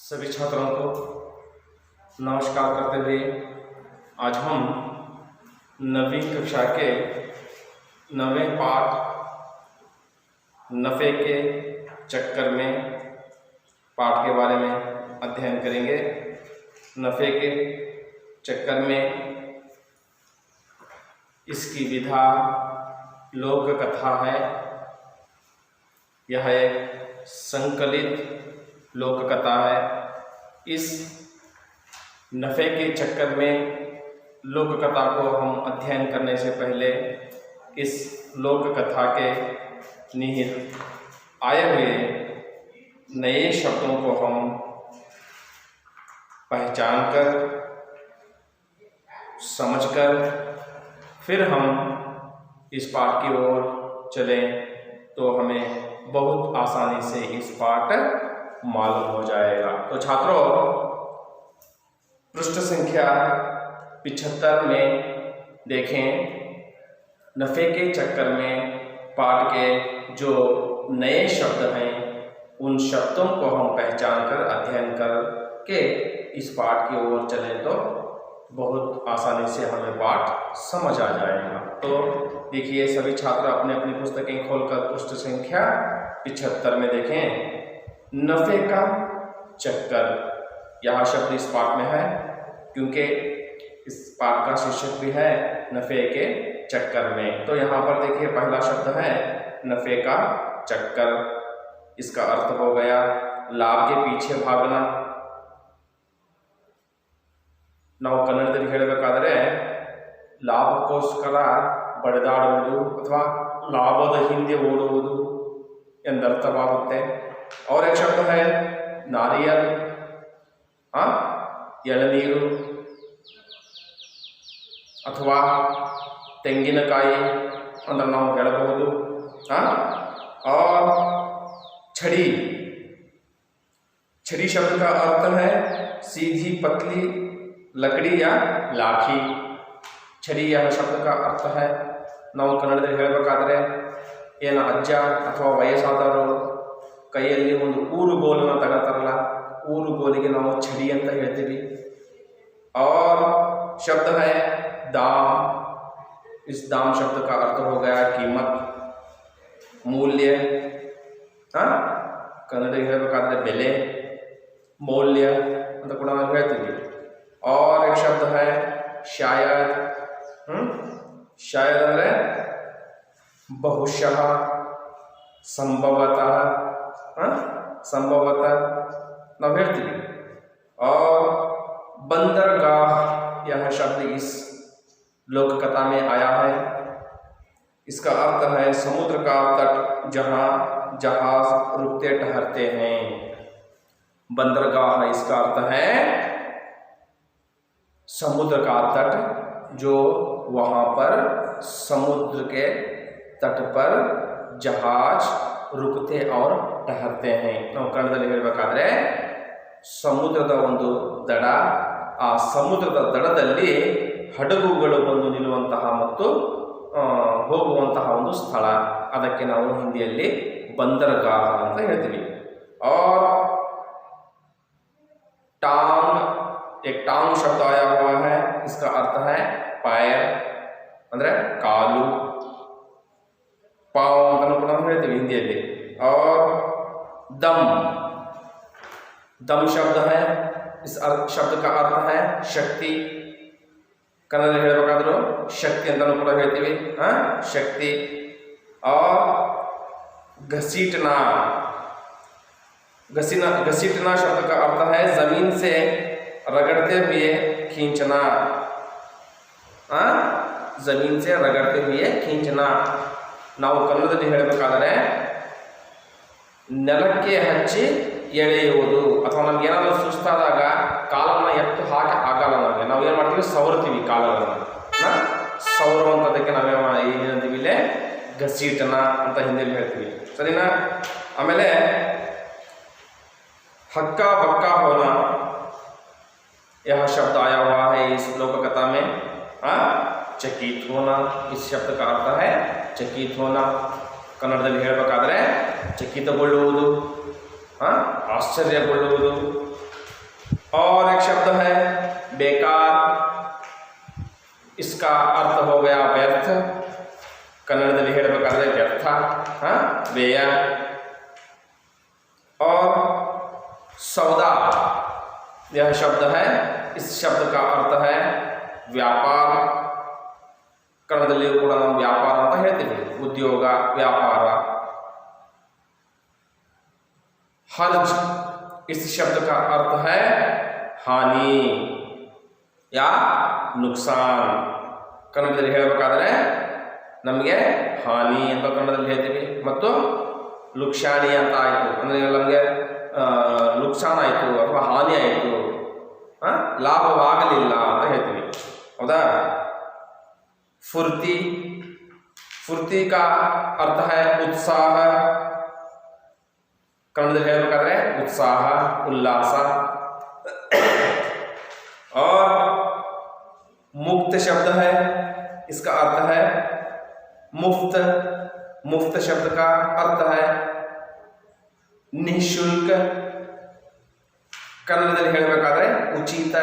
सभी छात्रों को नमस्कार करते हुए आज हम 9वीं कक्षा के 9वें पाठ नफ़े के चक्कर में पाठ के बारे में अध्ययन करेंगे। नफ़े के चक्कर में इसकी विधा लोक कथा है। यह एक संकलित लोक कथा है। इस नफ़े के चक्कर में लोक कथा को हम अध्ययन करने से पहले इस लोक कथा के निहित आए हुए नए शब्दों को हम पहचान कर समझकर फिर हम इस पाठ की ओर चलें तो हमें बहुत आसानी से इस पाठ मालूम हो जाएगा। तो छात्रों, पृष्ठ संख्या 75 में देखें, नफ़े के चक्कर में पाठ के जो नए शब्द हैं उन शब्दों को हम पहचान कर अध्ययन करके इस पाठ की ओर चलें तो बहुत आसानी से हमें पाठ समझ आ जाएगा। तो देखिए, सभी छात्र अपने अपनी पुस्तकें खोलकर पृष्ठ संख्या 75 में देखें। नफ़े का चक्कर, यह शब्द इस पाठ में है क्योंकि इस पाठ का शीर्षक भी है नफ़े के चक्कर में। तो यहाँ पर देखिए, पहला शब्द है नफ़े का चक्कर। इसका अर्थ हो गया लाभ के पीछे भागना। ನಾವು ಕನ್ನಡದಲ್ಲಿ ಹೇಳಬೇಕಾದರೆ ಲಾಭಕ್ಕೋಸ್ಕರ ಬಡಿದಾಡುವುದು ಅಥವಾ ಲಾಭದ ಹಿಂದೆ ಓಡುವುದು ಎಂದರ್ಥವಾಗುತ್ತೆ। और एक शब्द है नारियल, ಎಳನೀರು ಅಥವಾ ತೆಂಗಿನಕಾಯಿ ಅಂದ್ರೆ ನಾವು ಹೇಳಬಹುದು। और छड़ी, छड़ी शब्द का अर्थ है सीधी पतली लकड़ी या लाठी। छड़ी यह शब्द का अर्थ है। ನಾವು ಕನ್ನಡದಲ್ಲಿ ಹೇಳಬೇಕಾದರೆ ಏನು ಅಜ್ಜ ಅಥವಾ ವಯಸ್ಸಾದವರು ಕೈಯಲ್ಲಿ ಒಂದು ಊರುಗೋಲನ್ನು ತಗೊಳ್ತಾರಲ್ಲ, ಊರುಗೋಲಿಗೆ ನಾವು छड़ी ಅಂತ ಹೇಳ್ತೀವಿ। और शब्द है दाम। इस दाम शब्द का अर्थ हो गया कीमत, मूल्य। ಕನ್ನಡದಲ್ಲಿ ಹೇಳಬೇಕಾದ್ರೆ ಬೆಲೆ, ಮೌಲ್ಯ ಅಂತ ಕೂಡ ನಾವು ಹೇಳ್ತೀವಿ। और एक शब्द है शायद। शायद ಅಂದರೆ ಬಹುಶಃ, ಸಂಭವತಃ, संभवतः ನಾವು ಹೇಳ್ತೀವಿ। और बंदरगाह, यह शब्द इस लोक कथा में आया है। इसका अर्थ है समुद्र का तट जहाँ जहाज रुकते ठहरते हैं। बंदरगाह, इसका अर्थ है समुद्र का तट, जो वहाँ पर समुद्र के तट पर जहाज रुकते और ठहरते हैं। ನಾವು ಕನ್ನಡದಲ್ಲಿ ಹೇಳಬೇಕಾದ್ರೆ ಸಮುದ್ರದ ಒಂದು ದಡ, ಆ ಸಮುದ್ರದ ದಡದಲ್ಲಿ ಹಡಗುಗಳು ಬಂದು ನಿಲ್ಲುವಂತಹ ಮತ್ತು ಹೋಗುವಂತಹ ಒಂದು ಸ್ಥಳ, ಅದಕ್ಕೆ ನಾವು ಹಿಂದಿಯಲ್ಲಿ ಬಂದರಗಾಹ ಅಂತ ಹೇಳ್ತೀವಿ। और टांग, एक टांग शब्द आया हुआ है। इसका अर्थ है पैर ಅಂದ್ರೆ ಕಾಲು, पाव ಅಂತ ಕೂಡ ಹೇಳ್ತೀವಿ ಹಿಂದಿಯಲ್ಲಿ। और दम, दम शब्द है। इस शब्द का अर्थ है शक्ति। ಕನ್ನಡದಲ್ಲಿ ಹೇಳಬೇಕಾದರೂ ಶಕ್ತಿ ಅಂತ ಕೂಡ ಹೇಳ್ತೀವಿ, ಶಕ್ತಿ। और घसीटना, घसीटना शब्द का अर्थ है जमीन से रगड़ते हुए खींचना। जमीन से रगड़ते हुए खींचना। ನಾವು ಕನ್ನಡದಲ್ಲಿ ಹೇಳಬೇಕಾದರೆ ನೆಲಕ್ಕೆ ಹಚ್ಚಿ ಎಳೆಯುವುದು, ಅಥವಾ ನಮ್ಗೆ ಏನಾದರೂ ಸುಸ್ತಾದಾಗ ಕಾಲನ್ನು ಎತ್ತು ಹಾಕಿ ಆಗಲ್ಲ, ನಮಗೆ ನಾವು ಏನು ಮಾಡ್ತೀವಿ, ಸವರ್ತೀವಿ ಕಾಲಗಳನ್ನು। ಸವರುವಂಥದ್ದಕ್ಕೆ ಏನಂತೀವಿ ಇಲ್ಲೇ घसीटನ ಅಂತ ಹಿಂದಿಯಲ್ಲಿ ಹೇಳ್ತೀವಿ, ಸರಿನಾ? ಆಮೇಲೆ हक्का बक्का होना, यह शब्द आया हुआ है इस लोक कथा में। चकित होना, इस शब्द का अर्थ है चकित होना। ಕನ್ನಡದಲ್ಲಿ ಹೇಳಬೇಕಾದ್ರೆ ಚಕಿತಗೊಳ್ಳುವುದು, ಆಶ್ಚರ್ಯಗೊಳ್ಳುವುದು, इसका अर्थ हो गया व्यर्थ, कन्नड़ದಲ್ಲಿ ಹೇಳಬೇಕಾದ್ರೆ व्यर्थ, व्यय। और सौदा यह शब्द है, इस शब्द का अर्थ है व्यापार। कन्नड़ದಲ್ಲಿಯೂ ಕೂಡ ನಾವು ವ್ಯಾಪಾರ ಅಂತ ಹೇಳ್ತೀವಿ, ಉದ್ಯೋಗ, ವ್ಯಾಪಾರ। हर्ज इस शब्द का अर्थ है हानि या नुकसान। ಕನ್ನಡದಲ್ಲಿ ಹೇಳಬೇಕಾದ್ರೆ ನಮಗೆ ಹಾನಿ ಅಂತ ಕನ್ನಡದಲ್ಲಿ ಹೇಳ್ತೀವಿ, ಮತ್ತು ಲುಕ್ಷಾಣಿ ಅಂತ ಆಯಿತು ಅಂದರೆ ನಮಗೆ ನುಕ್ಸಾನ್ ಆಯಿತು ಅಥವಾ ಹಾನಿ ಆಯಿತು, ಲಾಭವಾಗಲಿಲ್ಲ ಅಂತ ಹೇಳ್ತೀವಿ, ಹೌದಾ। फुर्ती, फुर्ती का अर्थ है उत्साह। कन्नडದಲ್ಲಿ ಹೇಳಬೇಕಾದ್ರೆ उत्साह, उल्लास। और मुक्त शब्द है, इसका अर्थ है मुफ्त। मुफ्त शब्द का अर्थ है निःशुल्क। कन्नडದಲ್ಲಿ ಹೇಳಬೇಕಾದ್ರೆ ಉಚಿತ,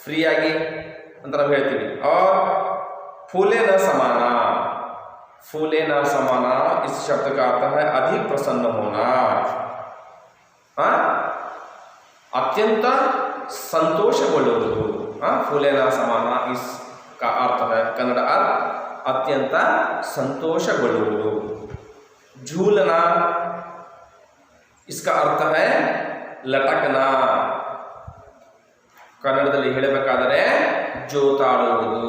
ಫ್ರೀಯಾಗಿ ಅಂತ ನಾವು ಹೇಳ್ತೀವಿ। और फूले न समाना, फूले न समाना इस शब्द का अर्थ है अधिक प्रसन्न होना, अत्यंत संतोषಗೊಳ್ಳುವುದು। फूले न समाना इसका अर्थ है कन्नड़ अर्थ अत्यंत संतोषಗೊಳ್ಳುವುದು। झूलना इसका अर्थ है लटकना। ಕನ್ನಡದಲ್ಲಿ ಹೇಳಬೇಕಾದರೆ ಜೋತಾಡುವುದು,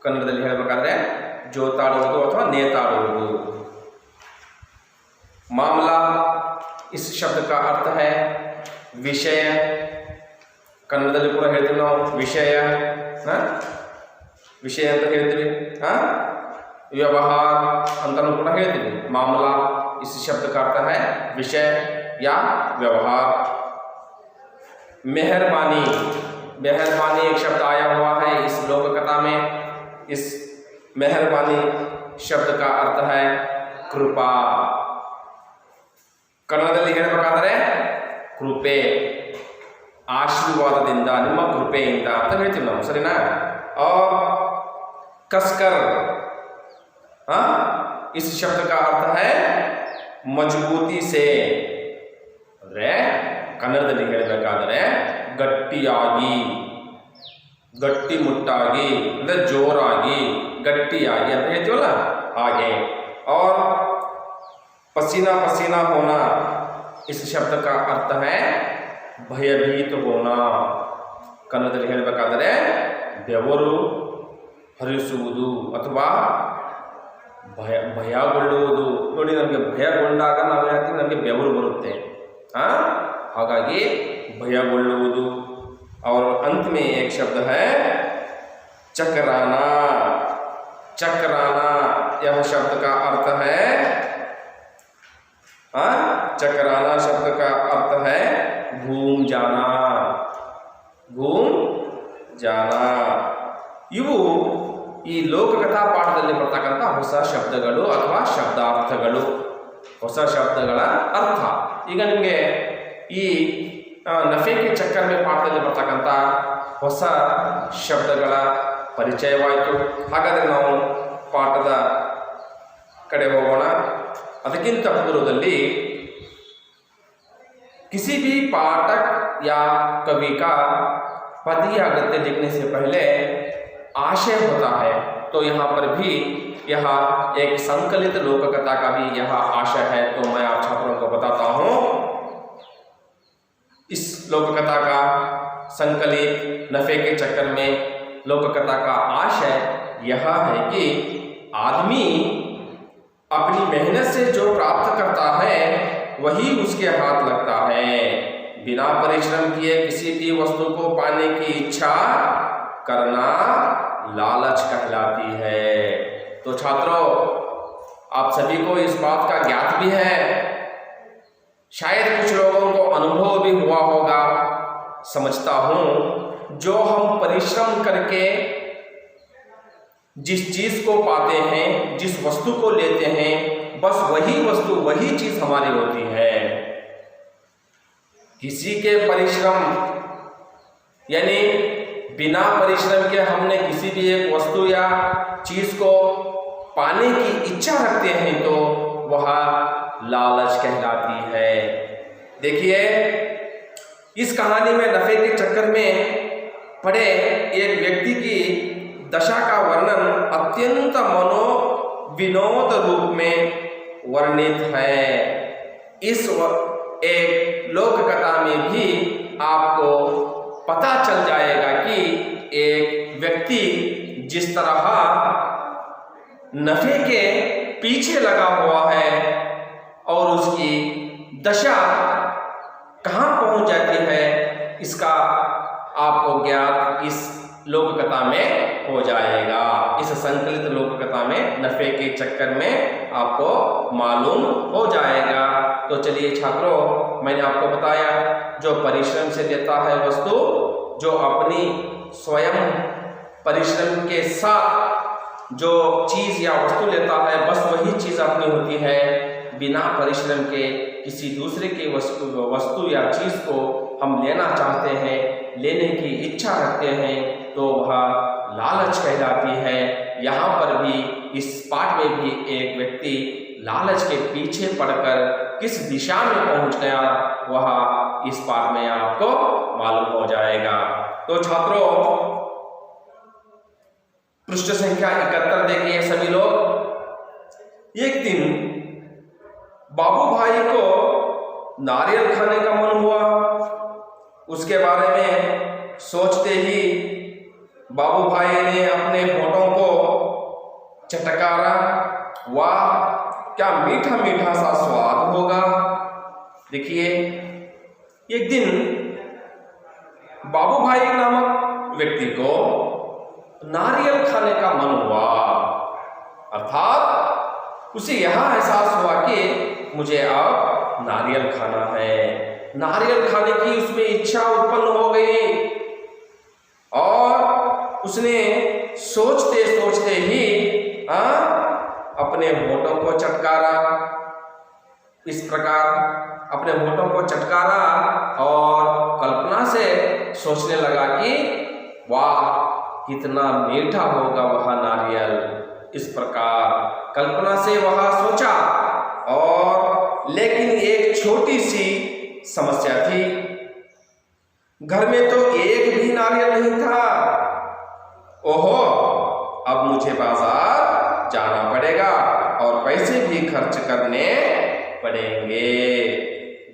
ಕನ್ನಡದಲ್ಲಿ ಹೇಳಬೇಕಾದ್ರೆ ಜೋತಾಡುವುದು ಅಥವಾ ನೇತಾಡುವುದು। मामला इस शब्द का अर्थ है विषय। ಕನ್ನಡದಲ್ಲಿ ಕೂಡ ಹೇಳ್ತೀವಿ ನಾವು ವಿಷಯ, ವಿಷಯ ಅಂತ ಹೇಳ್ತೀವಿ, ವ್ಯವಹಾರ ಅಂತಲೂ ಕೂಡ ಹೇಳ್ತೀವಿ। मामला इस शब्द का अर्थ है विषय या व्यवहार। मेहरबानी, मेहरबानी एक शब्द आया हुआ है इस लोक कथा में। इस मेहरबानी शब्द का अर्थ है कृपा। ಕನ್ನಡದಲ್ಲಿ ಹೇಳಬೇಕಾದರೆ ಕೃಪೆ, ಆಶೀರ್ವಾದದಿಂದ, ನಿಮ್ಮ ಕೃಪೆಯಿಂದ ಅಂತ ಹೇಳ್ತೀವಿ ನಾವು, ಸರಿನಾ। और कसकर, इस शब्द का अर्थ है मजबूती से। ಅಂದರೆ ಕನ್ನಡದಲ್ಲಿ ಹೇಳಬೇಕಾದರೆ ಗಟ್ಟಿಯಾಗಿ, ಗಟ್ಟಿಮುಟ್ಟಾಗಿ ಅಂದರೆ ಜೋರಾಗಿ, ಗಟ್ಟಿಯಾಗಿ ಅಂತ ಹೇಳ್ತೀವಲ್ಲ ಹಾಗೆ। और पसीना पसीना होना इस शब्द का अर्थ है भयभीत होना। ಕನ್ನಡದಲ್ಲಿ ಹೇಳಬೇಕಾದರೆ ಬೆವರು ಹರಿಸುವುದು ಅಥವಾ ಭಯಗೊಳ್ಳುವುದು। ನೋಡಿ, ನಮಗೆ ಭಯಗೊಂಡಾಗ ನಾವು ಹೇಳ್ತೀವಿ ನಮಗೆ ಬೆವರು ಬರುತ್ತೆ, ಹಾಗಾಗಿ ಭಯಗೊಳ್ಳುವುದು। और अंत में एक शब्द है चकराना। चकराना यह शब्द का अर्थ है, चकराना शब्द का अर्थ है घूम जाना, घूम जाना। ಇವು ಈ ಲೋಕಕಥಾ ಪಾಠದಲ್ಲಿ ಬರ್ತಕ್ಕಂಥ ಹೊಸ ಶಬ್ದಗಳು ಅಥವಾ ಶಬ್ದಾರ್ಥಗಳು, ಹೊಸ ಶಬ್ದಗಳ ಅರ್ಥ। ಈಗ ನಿಮಗೆ ಈ ನಫೆ ಕೆ ಚಕ್ಕರ್ ಮೇ ಪಾಠದಲ್ಲಿ ಬರ್ತಕ್ಕಂಥ ಹೊಸ ಶಬ್ದಗಳ ಪರಿಚಯವಾಯಿತು। ಹಾಗಾದರೆ ನಾವು ಪಾಠದ ಕಡೆ ಹೋಗೋಣ। ಅದಕ್ಕಿಂತ पूर्वದಲ್ಲಿ किसी भी पाठक या कवि का पद या गद्य लिखने से पहले आशय होता है, तो यहाँ पर भी यह एक संकलित लोककथा का भी यह आशय है। तो मैं आप छात्रों को बताता हूँ, इस लोककथा का संकलित नफे के चक्कर में लोककथा का आशय यह है कि आदमी अपनी मेहनत से जो प्राप्त करता है वही उसके हाथ लगता है। बिना परिश्रम किए किसी भी वस्तु को पाने की इच्छा करना लालच कहलाती है। तो छात्रों, आप सभी को इस बात का ज्ञात भी है, शायद कुछ लोगों को अनुभव भी हुआ होगा। समझता हूँ जो हम परिश्रम करके जिस चीज को पाते हैं, जिस वस्तु को लेते हैं, बस वही वस्तु, वही चीज हमारी होती है। किसी के परिश्रम यानी बिना परिश्रम के हमने किसी भी एक वस्तु या चीज को पाने की इच्छा रखते हैं तो वह लालच कहलाती है। देखिए, इस कहानी में नफे के चक्कर में पड़े एक व्यक्ति की दशा का वर्णन अत्यंत मनोविनोद रूप में वर्णित है। इस एक लोक कथा में भी आपको पता चल जाएगा कि एक व्यक्ति जिस तरह नफे के पीछे लगा हुआ है और उसकी दशा कहाँ पहुंच जाती है, इसका आपको ज्ञात इस लोक कथा में हो जाएगा। इस संकलित लोक कथा में नफे के चक्कर में आपको मालूम हो जाएगा। तो चलिए छात्रों, मैंने आपको बताया जो परिश्रम से लेता है वस्तु, जो अपनी स्वयं परिश्रम के साथ जो चीज या वस्तु लेता है बस वही चीज अपनी होती है। बिना परिश्रम के किसी दूसरे के वस्तु या चीज को हम लेना चाहते हैं, लेने की इच्छा रखते हैं तो वह लालच कहलाती है। यहाँ पर भी इस पाठ में भी एक व्यक्ति लालच के पीछे पड़कर किस दिशा में पहुंच गया वह इस पाठ में आपको मालूम हो जाएगा। तो छात्रों, पृष्ठ संख्या 71 देखिए सभी लोग। एक दिन बाबू भाई को नारियल खाने का मन हुआ। उसके बारे में सोचते ही बाबू भाई ने अपने होठों को चटकारा। वाह, क्या मीठा मीठा सा स्वाद होगा। देखिए, एक दिन बाबू भाई नामक व्यक्ति को नारियल खाने का मन हुआ, अर्थात उसे यह एहसास हुआ कि मुझे अब नारियल खाना है। नारियल खाने की उसमें इच्छा उत्पन्न हो गई और उसने सोचते सोचते ही अपने होठों को चटकारा। इस प्रकार अपने होठों को चटकारा और कल्पना से सोचने लगा कि वाह, कितना मीठा होगा वह नारियल। इस प्रकार कल्पना से वह सोचा, और लेकिन एक छोटी सी समस्या थी। घर में तो एक भी नारियल नहीं था। ओहो, अब मुझे बाजार जाना पड़ेगा और पैसे भी खर्च करने पड़ेंगे।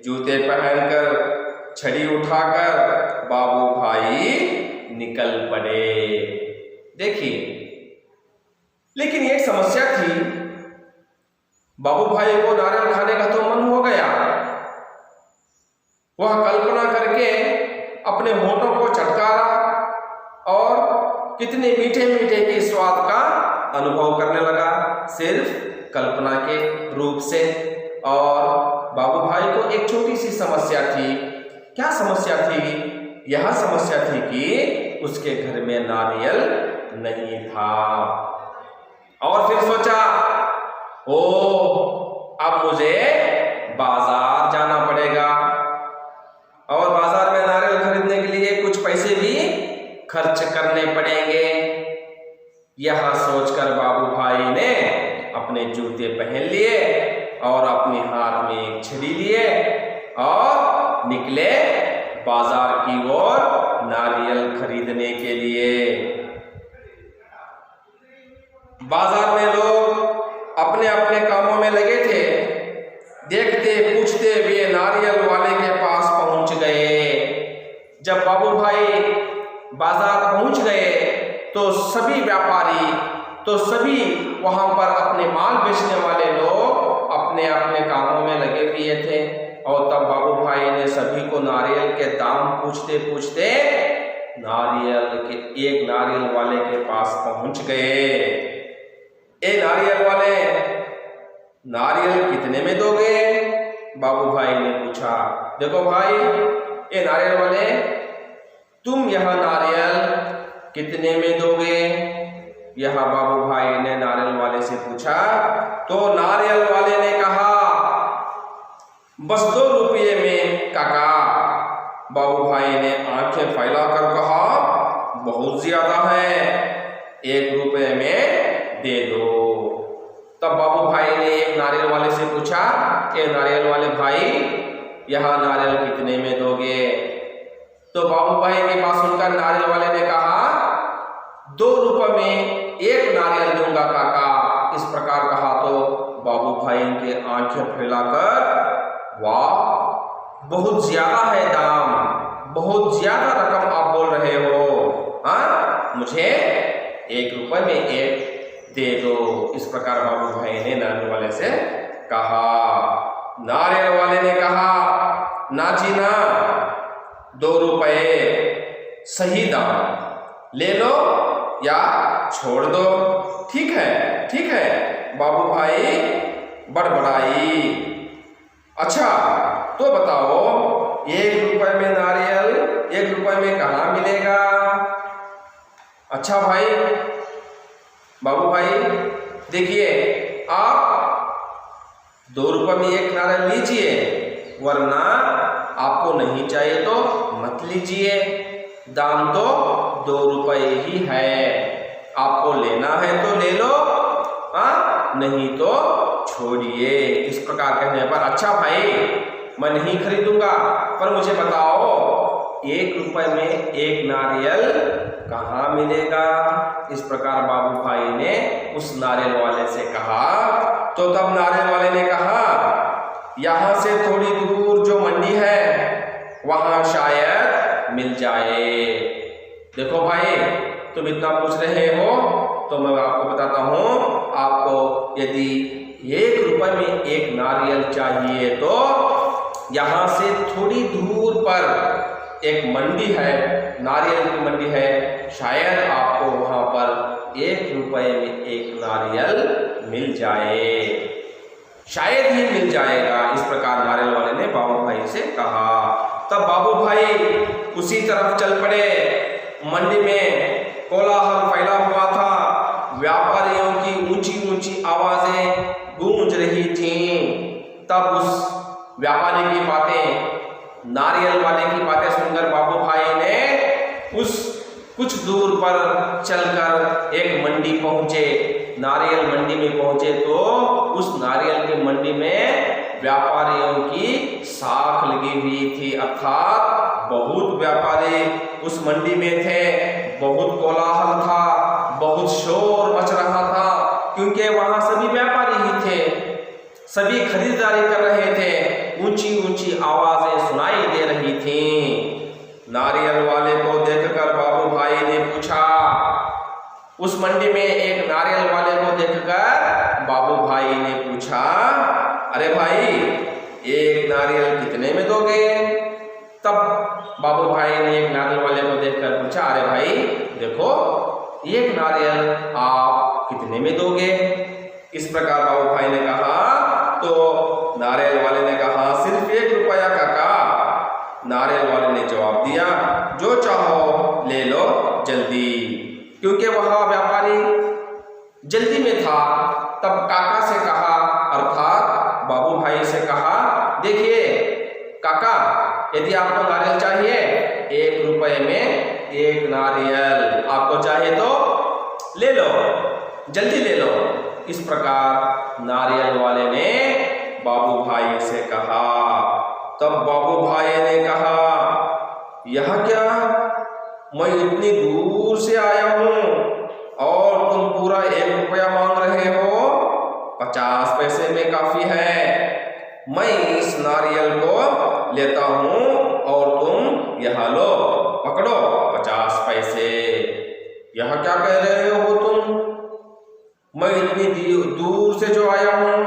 जूते पहनकर, छड़ी उठाकर बाबू भाई निकल पड़े। देखिए, लेकिन एक समस्या थी। बाबू भाई को नारियल खाने का तो मन हो गया। वह कल्पना करके अपने होठों को चटकारा और कितने मीठे मीठे के स्वाद का अनुभव करने लगा, सिर्फ कल्पना के रूप से। और बाबू भाई को एक छोटी सी समस्या थी। क्या समस्या थी? यह समस्या थी कि उसके घर में नारियल नहीं था। और फिर सोचा, ओ, अब मुझे बाजार जाना पड़ेगा और बाजार में नारियल खरीदने के लिए कुछ पैसे भी खर्च करने पड़ेंगे। यह सोचकर बाबू भाई ने अपने जूते पहन लिए और अपने हाथ में एक छड़ी लिए और निकले बाजार की ओर नारियल खरीदने के लिए। बाजार में लोग अपने अपने कामों में लगे थे। देखते पूछते वे नारियल वाले के पास पहुंच गए। जब बाबू भाई बाजार पहुंच गए तो सभी व्यापारी, तो सभी वहां पर अपने माल बेचने वाले लोग अपने अपने कामों में लगे हुए थे। और तब बाबू भाई ने सभी को नारियल के दाम पूछते पूछते एक नारियल वाले के पास पहुंच गए। ए नारियल वाले, नारियल कितने में दोगे? बाबू भाई ने पूछा। देखो भाई, ए नारियल वाले, तुम यह नारियल कितने में दोगे? यह बाबू भाई ने नारियल वाले से पूछा। तो नारियल वाले ने कहा, बस 2 रुपये में काका। बाबू भाई ने आंखें फैलाकर कहा, बहुत ज्यादा है, 1 रुपए में दे दो। तब बाबू भाई ने एक नारियल वाले से पूछा कि नारियल वाले भाई, यह नारियल कितने में दोगे? तो बाबू भाई की बात सुनकर नारियल वाले ने कहा, 2 रुपए में 1 नारियल दूंगा काका। इस प्रकार कहा तो बाबू भाई के आंखें फैलाकर, वाह, बहुत ज्यादा है दाम, बहुत ज्यादा रकम आप बोल रहे हो, हाँ, मुझे 1 रुपए में 1 दे दो। इस प्रकार बाबू भाई ने नारियल वाले से कहा। नारियल वाले ने कहा, ना जी ना, 2 रुपए सही दाम, ले लो या छोड़ दो। ठीक है, बाबू भाई बड़बड़ाई। अच्छा तो बताओ, 1 रुपए में नारियल 1 रुपए में कहाँ मिलेगा? अच्छा भाई, बाबू भाई देखिए, आप 2 रुपए में 1 नारियल लीजिए, वरना आपको नहीं चाहिए तो मत लीजिए। दाम तो 2 रुपए ही है, आपको लेना है तो ले लो, नहीं तो छोड़िए। इस प्रकार कहने पर, अच्छा भाई मैं नहीं खरीदूंगा, पर मुझे बताओ 1 रुपए में 1 नारियल कहाँ मिलेगा? इस प्रकार बाबू भाई ने उस नारियल वाले से कहा। तो तब नारियल वाले ने कहा, यहाँ से थोड़ी दूर जो मंडी है वहां शायद मिल जाए। देखो भाई, तुम इतना पूछ रहे हो तो मैं आपको बताता हूं, आपको यदि 1 रुपए में 1 नारियल चाहिए तो यहाँ से थोड़ी दूर पर एक मंडी है, नारियल की मंडी है, शायद आपको वहां पर 1 रुपए में 1 नारियल मिल जाए, शायद ही मिल जाएगा। इस प्रकार नारियल वाले ने बाबू भाई से कहा। तब बाबू भाई उसी तरफ चल पड़े। मंडी में कोलाहल फैला हुआ था, व्यापारियों की ऊंची ऊंची आवाजें गूंज रही थीं। तब उस व्यापारी की बातें, नारियल वाले की बातें सुनकर बाबू भाई ने उस कुछ दूर पर चलकर एक मंडी पहुंचे, नारियल मंडी में पहुंचे। तो उस नारियल की मंडी में व्यापारियों की साख लगी हुई थी, अर्थात बहुत व्यापारी उस मंडी में थे। बहुत कोलाहल था, बहुत शोर मच रहा था, क्योंकि वहां सभी व्यापारी ही थे, सभी खरीदारी कर रहे थे, ऊंची ऊंची आवाजें सुनाई दे रही थीं। नारियल वाले को देखकर बाबू भाई ने पूछा, उस मंडी में एक नारियल वाले को देखकर बाबू भाई ने पूछा, अरे भाई 1 नारियल कितने में दोगे? तब बाबू भाई ने एक नारियल वाले को देखकर पूछा, अरे भाई देखो 1 नारियल आप कितने में दोगे? इस प्रकार बाबू भाई ने कहा। तो नारियल वाले ने कहा, सिर्फ 1 रुपया काका। नारियल वाले ने जवाब दिया, जो चाहो ले लो जल्दी, क्योंकि वह व्यापारी जल्दी में था। तब काका से कहा, अर्थात बाबू भाई से कहा, देखिए काका, यदि आपको नारियल चाहिए 1 रुपए में 1 नारियल, आपको चाहिए तो ले लो, जल्दी ले लो। इस प्रकार नारियल वाले ने बाबू भाई से कहा। तब बाबू भाई ने कहा, यह क्या, मैं इतनी दूर से आया हूं और तुम पूरा 1 रुपया मांग रहे हो? 50 पैसे में काफी है, मैं इस नारियल को लेता हूं और तुम यह लो, पकड़ो 50 पैसे। यह क्या कह रहे हो तुम? मैं इतनी दूर से जो आया हूं,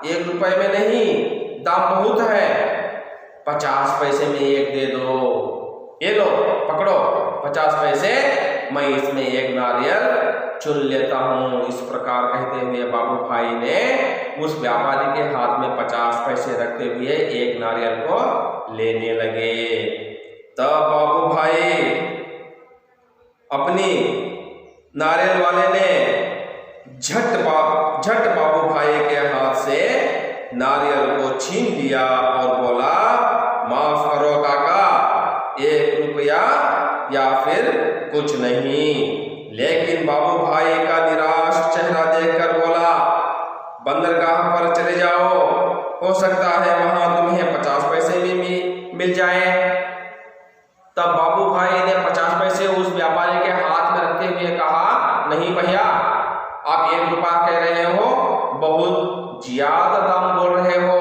1 रुपए में नहीं, दाम बहुत है, 50 पैसे में 1 दे दो, ये लो पकड़ो 50 पैसे, मैं इसमें 1 नारियल चुन लेता हूं। इस प्रकार कहते हुए बाबू भाई ने उस व्यापारी के हाथ में 50 पैसे रखते हुए 1 नारियल को लेने लगे। तब बाबू भाई अपनी नारियल वाले ने झट बाबू भाई के हाथ से नारियल को छीन लिया और बोला, माफ करो काका, 1 रुपया या फिर कुछ नहीं। लेकिन बाबू भाई का निराश चेहरा देखकर बोला, बंदरगाह पर चले जाओ, हो सकता है वहां तुम्हें 50 पैसे भी मिल जाए। तब बाबू भाई ने 50 पैसे उस व्यापारी के हाथ में रखते हुए कहा, नहीं भैया, आप 1 रुपया कह रहे हो, बहुत ज्यादा दाम बोल रहे हो,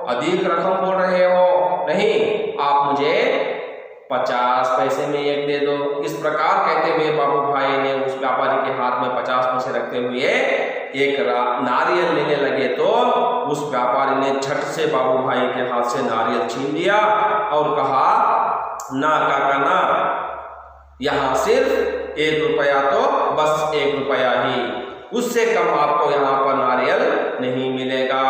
अधिक रकम बोल रहे हो, नहीं, आप मुझे 50 पैसे में 1 दे दो। इस प्रकार कहते हुए बाबू भाई ने उस व्यापारी के हाथ में 50 पैसे रखते हुए एक नारियल लेने लगे तो उस व्यापारी ने झट से बाबू भाई के हाथ से नारियल छीन लिया और कहा, ना काका ना, यहाँ सिर्फ 1 रुपया, तो बस 1 रुपया ही, उससे कम आपको यहाँ पर नारियल नहीं मिलेगा।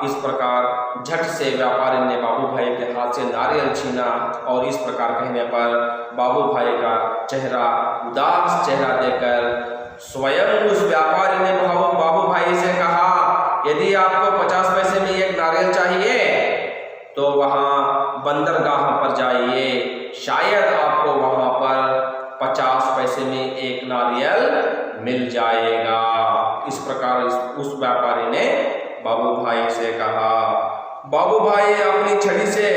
इस प्रकार झट से व्यापारी ने बाबू भाई के हाथ से नारियल छीना और इस प्रकार कहने पर बाबू भाई का चेहरा उदास चेहरा देखकर स्वयं उस व्यापारी ने बाबू भाई से कहा, यदि आपको 50 पैसे में 1 नारियल चाहिए तो वहां बंदरगाह पर जाइए, शायद आपको वहां पर 50 पैसे में 1 नारियल मिल जाएगा। इस प्रकार उस व्यापारी ने बाबू भाई से कहा। बाबू भाई अपनी छड़ी से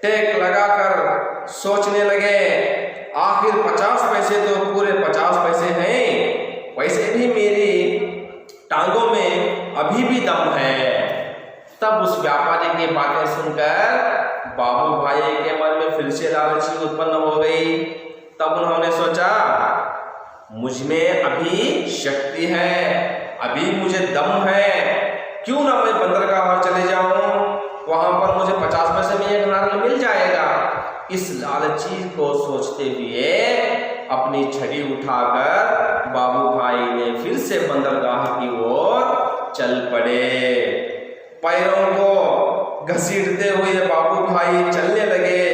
टेक लगाकर सोचने लगे, आखिर 50 पैसे तो पूरे 50 पैसे हैं, वैसे भी मेरी टांगों में अभी भी दम है। तब उस व्यापारी की बातें सुनकर बाबू भाई के मन में फिर से लालची उत्पन्न हो गई। तब उन्होंने सोचा, मुझ में अभी शक्ति है, अभी मुझे दम है, क्यों ना मैं बंदरगाह चले जाऊं, वहां पर मुझे 50 पैसे में 1 नारियल मिल जाएगा। इस लालची को सोचते हुए अपनी छड़ी उठाकर बाबू भाई ने फिर से बंदरगाह की ओर चल पड़े। पैरों को घसीटते हुए बाबू भाई चलने लगे।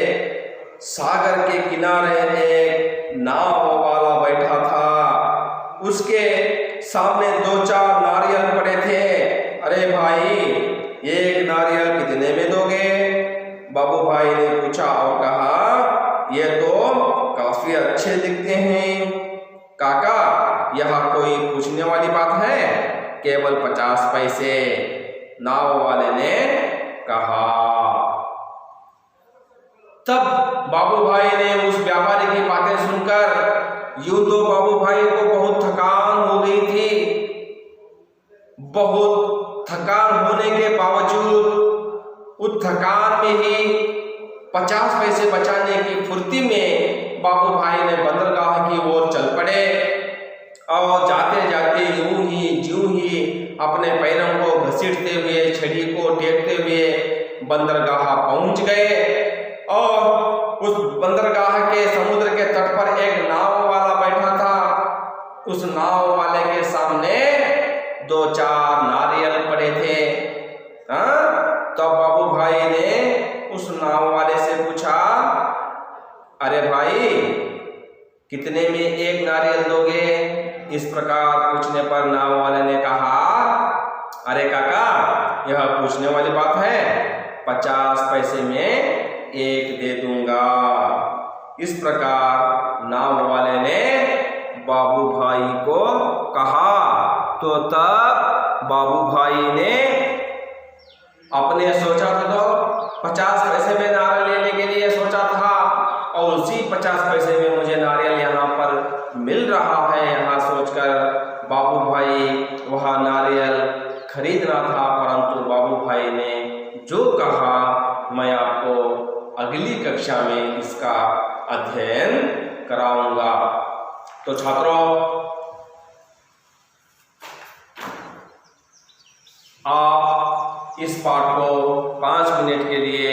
सागर के किनारे एक नाव वाला बैठा था, उसके सामने 2-4 नारियल पड़े थे। अरे भाई, 1 नारियल कितने में दोगे? बाबू भाई ने पूछा और कहा, ये तो काफी अच्छे दिखते हैं काका, यहाँ कोई पूछने वाली बात है, केवल 50 पैसे, नाव वाले ने कहा। तब बाबू भाई ने उस व्यापारी की बातें सुनकर, यूं तो बाबू भाई को बहुत थकान हो गई थी, बहुत थकान होने के बावजूद उस थकान में ही 50 पैसे बचाने की फुर्ती में बाबू भाई ने बंदरगाह की ओर चल पड़े और जाते जाते यूं ही अपने पैरों को घसीटते हुए, छड़ी को टेकते हुए बंदरगाह पहुंच गए। और उस बंदरगाह के समुद्र के तट पर एक नाव वाला बैठा था। उस नाव वाले के सामने 2-4 नारियल पड़े थे। तब बाबू भाई ने उस नाव वाले से पूछा, अरे भाई, कितने में 1 नारियल दोगे? इस प्रकार पूछने पर नाव वाले ने कहा, अरे काका, यह पूछने वाली बात है, 50 पैसे में 1 दे दूंगा। इस प्रकार नाव वाले ने बाबू भाई को कहा। तो तब बाबू भाई ने अपने सोचा था, तो 50 पैसे में नारियल लेने के लिए सोचा था और उसी 50 पैसे में मुझे नारियल यहाँ पर मिल रहा है, यहाँ सोचकर बाबू भाई वह नारियल खरीदना था। परंतु बाबू भाई ने जो कहा, मैं आपको अगली कक्षा में इसका अध्ययन कराऊंगा। तो छात्रों, आप इस पाठ को 5 मिनट के लिए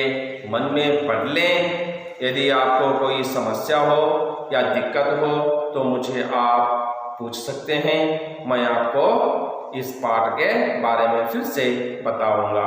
मन में पढ़ लें। यदि आपको कोई समस्या हो या दिक्कत हो तो मुझे आप पूछ सकते हैं, मैं आपको इस पाठ के बारे में फिर से बताऊंगा।